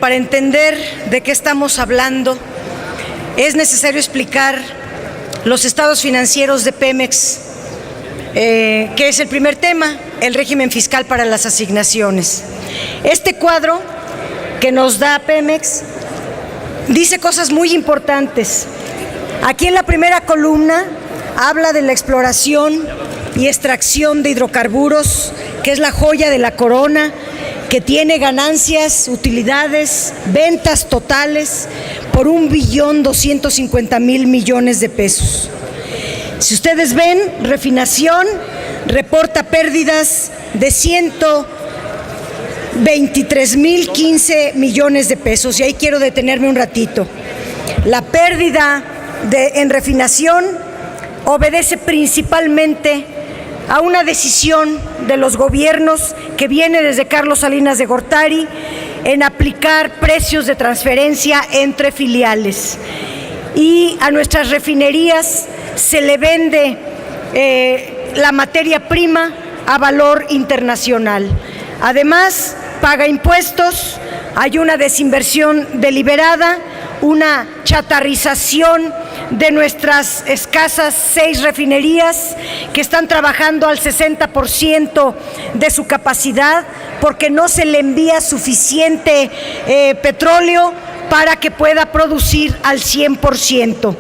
Para entender de qué estamos hablando, es necesario explicar los estados financieros de Pemex, que es el primer tema, el régimen fiscal para las asignaciones. Este cuadro que nos da Pemex dice cosas muy importantes. Aquí en la primera columna habla de la exploración y extracción de hidrocarburos, que es la joya de la corona, que tiene ganancias, utilidades, ventas totales por 1.250.000 millones de pesos. Si ustedes ven, refinación reporta pérdidas de 123.015 millones de pesos. Y ahí quiero detenerme un ratito. La pérdida en refinación obedece principalmente a una decisión de los gobiernos que viene desde Carlos Salinas de Gortari en aplicar precios de transferencia entre filiales. Y a nuestras refinerías se le vende la materia prima a valor internacional. Además, paga impuestos, hay una desinversión deliberada, una chatarrización de nuestras escasas 6 refinerías que están trabajando al 60% de su capacidad porque no se le envía suficiente petróleo para que pueda producir al 100%.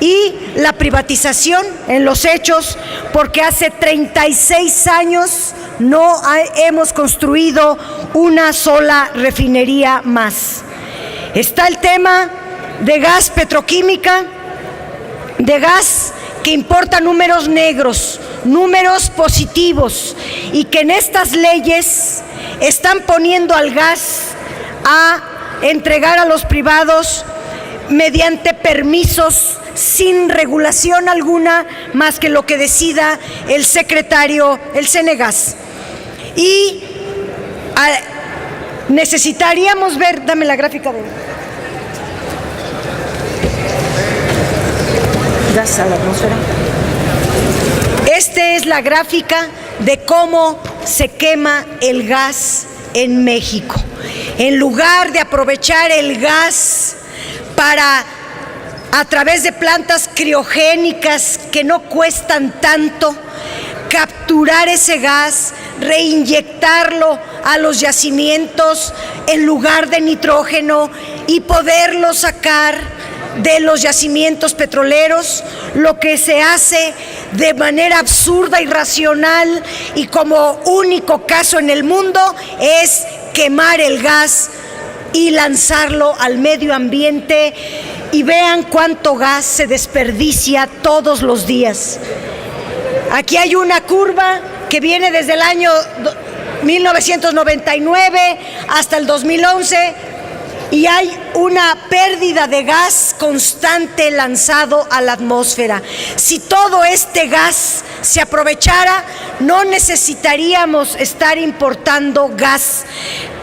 Y la privatización en los hechos, porque hace 36 años no hemos construido una sola refinería más. Está el tema de gas petroquímica, de gas que importa números negros, números positivos, y que en estas leyes están poniendo al gas a entregar a los privados mediante permisos sin regulación alguna más que lo que decida el secretario, el Cenegas. Y necesitaríamos ver, dame la gráfica de gas a la atmósfera. Esta es la gráfica de cómo se quema el gas en México. En lugar de aprovechar el gas para, a través de plantas criogénicas que no cuestan tanto, capturar ese gas, reinyectarlo a los yacimientos en lugar de nitrógeno y poderlo sacar de los yacimientos petroleros, lo que se hace de manera absurda, irracional y como único caso en el mundo es quemar el gas y lanzarlo al medio ambiente, y vean cuánto gas se desperdicia todos los días. Aquí hay una curva que viene desde el año 1999 hasta el 2011 y hay una pérdida de gas constante lanzado a la atmósfera. Si todo este gas se aprovechara, no necesitaríamos estar importando gas,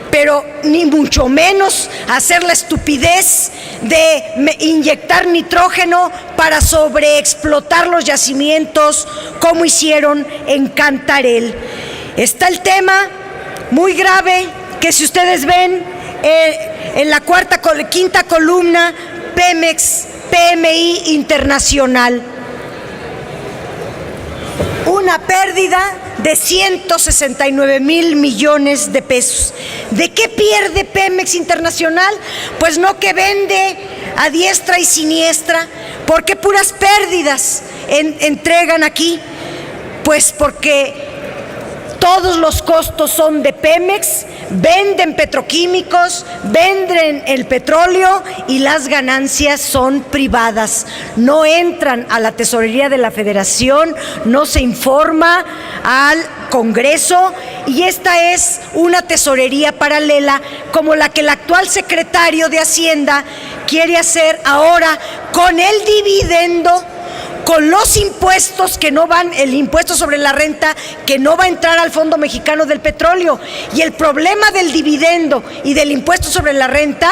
pero ni mucho menos hacer la estupidez de inyectar nitrógeno para sobreexplotar los yacimientos como hicieron en Cantarell. Está el tema muy grave que, si ustedes ven en la quinta columna, Pemex, PMI internacional, una pérdida de 169.000 millones de pesos. ¿De qué pierde Pemex Internacional? Pues no, que vende a diestra y siniestra. ¿Por qué puras pérdidas entregan aquí? Pues porque todos los costos son de Pemex, venden petroquímicos, venden el petróleo y las ganancias son privadas. No entran a la tesorería de la Federación, no se informa al Congreso, y esta es una tesorería paralela como la que el actual secretario de Hacienda quiere hacer ahora con el dividendo, con los impuestos que no van, el impuesto sobre la renta que no va a entrar al Fondo Mexicano del Petróleo. Y el problema del dividendo y del impuesto sobre la renta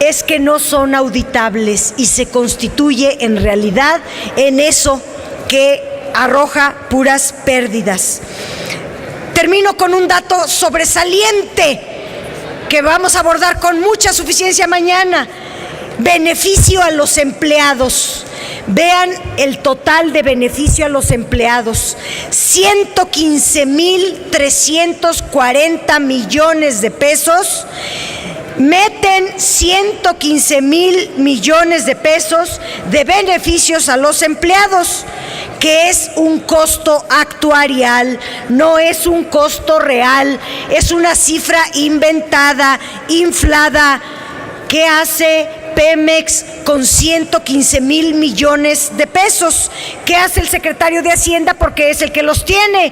es que no son auditables y se constituye en realidad en eso que arroja puras pérdidas. Termino con un dato sobresaliente. que vamos a abordar con mucha suficiencia mañana. Beneficio a los empleados. Vean el total de beneficio a los empleados. 115,340 millones de pesos. Meten 115,000 millones de pesos de beneficios a los empleados, que es un costo actuarial, no es un costo real, es una cifra inventada, inflada. ¿Qué hace Pemex con 115,000 millones de pesos? ¿Qué hace el secretario de Hacienda? Porque es el que los tiene.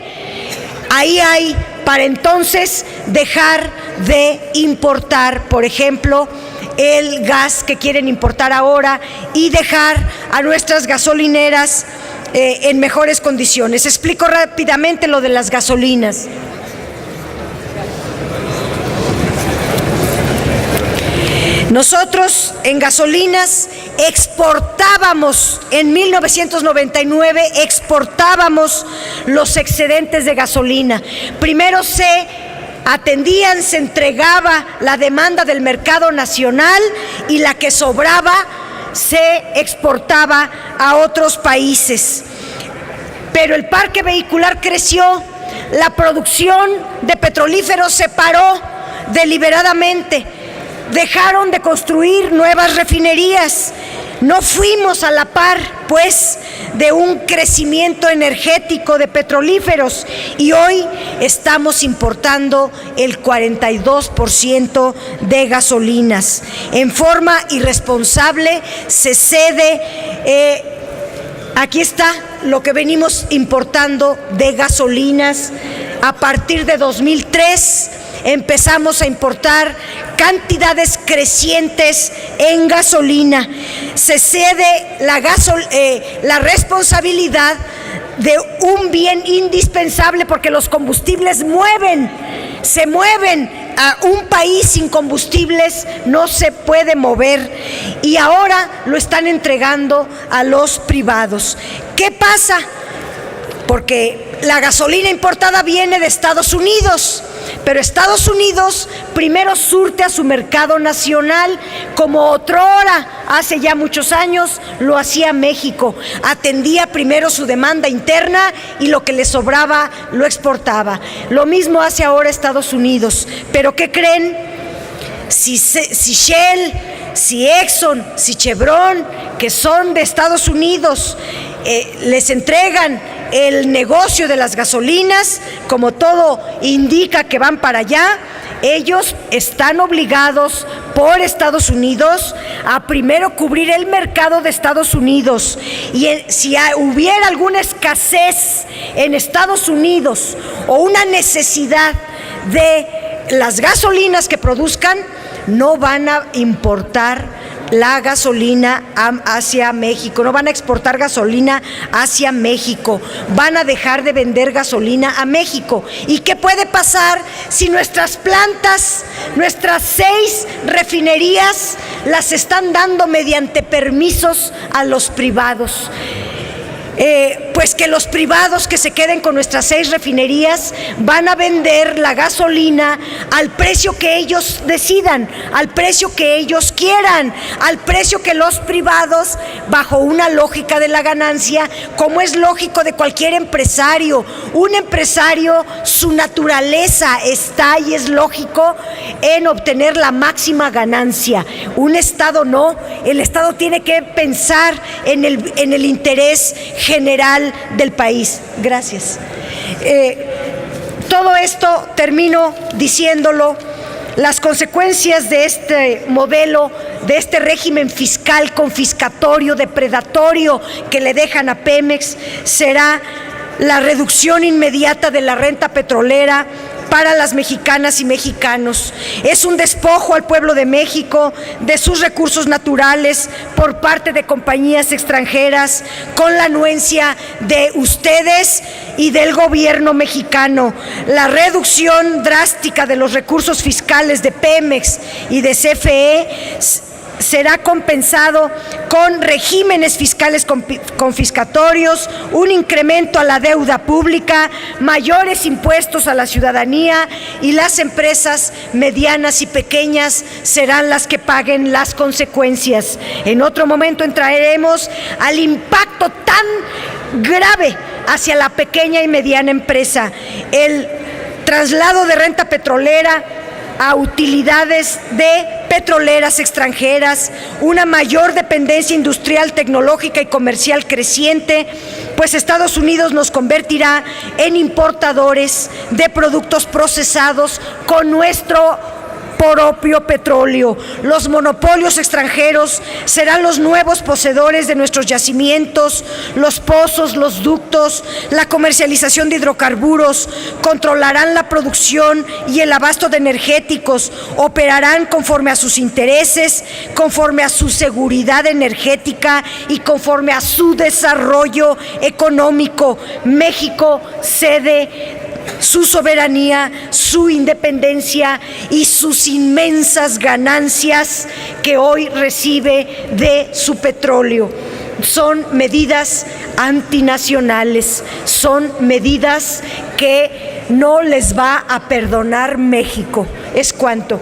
Ahí hay para entonces dejar de importar, por ejemplo, el gas que quieren importar ahora y dejar a nuestras gasolineras en mejores condiciones. Explico rápidamente lo de las gasolinas. Nosotros en gasolinas exportábamos, en 1999 exportábamos los excedentes de gasolina. Primero se atendían, se entregaba la demanda del mercado nacional y la que sobraba se exportaba a otros países. Pero el parque vehicular creció, la producción de petrolíferos se paró deliberadamente. Dejaron de construir nuevas refinerías. No fuimos a la par, pues, de un crecimiento energético de petrolíferos y hoy estamos importando el 42% de gasolinas. En forma irresponsable se cede. Aquí está lo que venimos importando de gasolinas. A partir de 2003 empezamos a importar cantidades crecientes en gasolina. Se cede la responsabilidad de un bien indispensable porque los combustibles se mueven. A un país sin combustibles no se puede mover y ahora lo están entregando a los privados. ¿Qué pasa? Porque la gasolina importada viene de Estados Unidos, pero Estados Unidos primero surte a su mercado nacional, como otrora, hace ya muchos años, lo hacía México. Atendía primero su demanda interna y lo que le sobraba lo exportaba. Lo mismo hace ahora Estados Unidos. ¿Pero qué creen? Si Shell, si Exxon, si Chevron, que son de Estados Unidos, les entregan el negocio de las gasolinas, como todo indica que van para allá, ellos están obligados por Estados Unidos a primero cubrir el mercado de Estados Unidos. Y si hubiera alguna escasez en Estados Unidos o una necesidad de las gasolinas que produzcan, no van a importar la gasolina hacia México, no van a exportar gasolina hacia México, van a dejar de vender gasolina a México. ¿Y qué puede pasar si nuestras plantas, nuestras 6 refinerías, las están dando mediante permisos a los privados? Pues que los privados que se queden con nuestras 6 refinerías van a vender la gasolina al precio que ellos decidan, al precio que ellos quieran, al precio que los privados, bajo una lógica de la ganancia, como es lógico de cualquier empresario. Un empresario, su naturaleza está y es lógico en obtener la máxima ganancia. Un Estado no, el Estado tiene que pensar en el interés general del país. Gracias. Todo esto termino diciéndolo. Las consecuencias de este modelo, de este régimen fiscal confiscatorio, depredatorio que le dejan a Pemex, será la reducción inmediata de la renta petrolera para las mexicanas y mexicanos. Es un despojo al pueblo de México de sus recursos naturales por parte de compañías extranjeras, con la anuencia de ustedes y del gobierno mexicano. La reducción drástica de los recursos fiscales de Pemex y de CFE será compensado con regímenes fiscales confiscatorios, un incremento a la deuda pública, mayores impuestos a la ciudadanía, y las empresas medianas y pequeñas serán las que paguen las consecuencias. En otro momento entraremos al impacto tan grave hacia la pequeña y mediana empresa, el traslado de renta petrolera a utilidades de petroleras extranjeras, una mayor dependencia industrial, tecnológica y comercial creciente, pues Estados Unidos nos convertirá en importadores de productos procesados con nuestro propio petróleo. Los monopolios extranjeros serán los nuevos poseedores de nuestros yacimientos, los pozos, los ductos, la comercialización de hidrocarburos, controlarán la producción y el abasto de energéticos, operarán conforme a sus intereses, conforme a su seguridad energética y conforme a su desarrollo económico. México cede su soberanía, su independencia y sus inmensas ganancias que hoy recibe de su petróleo. Son medidas antinacionales, son medidas que no les va a perdonar México. Es cuanto.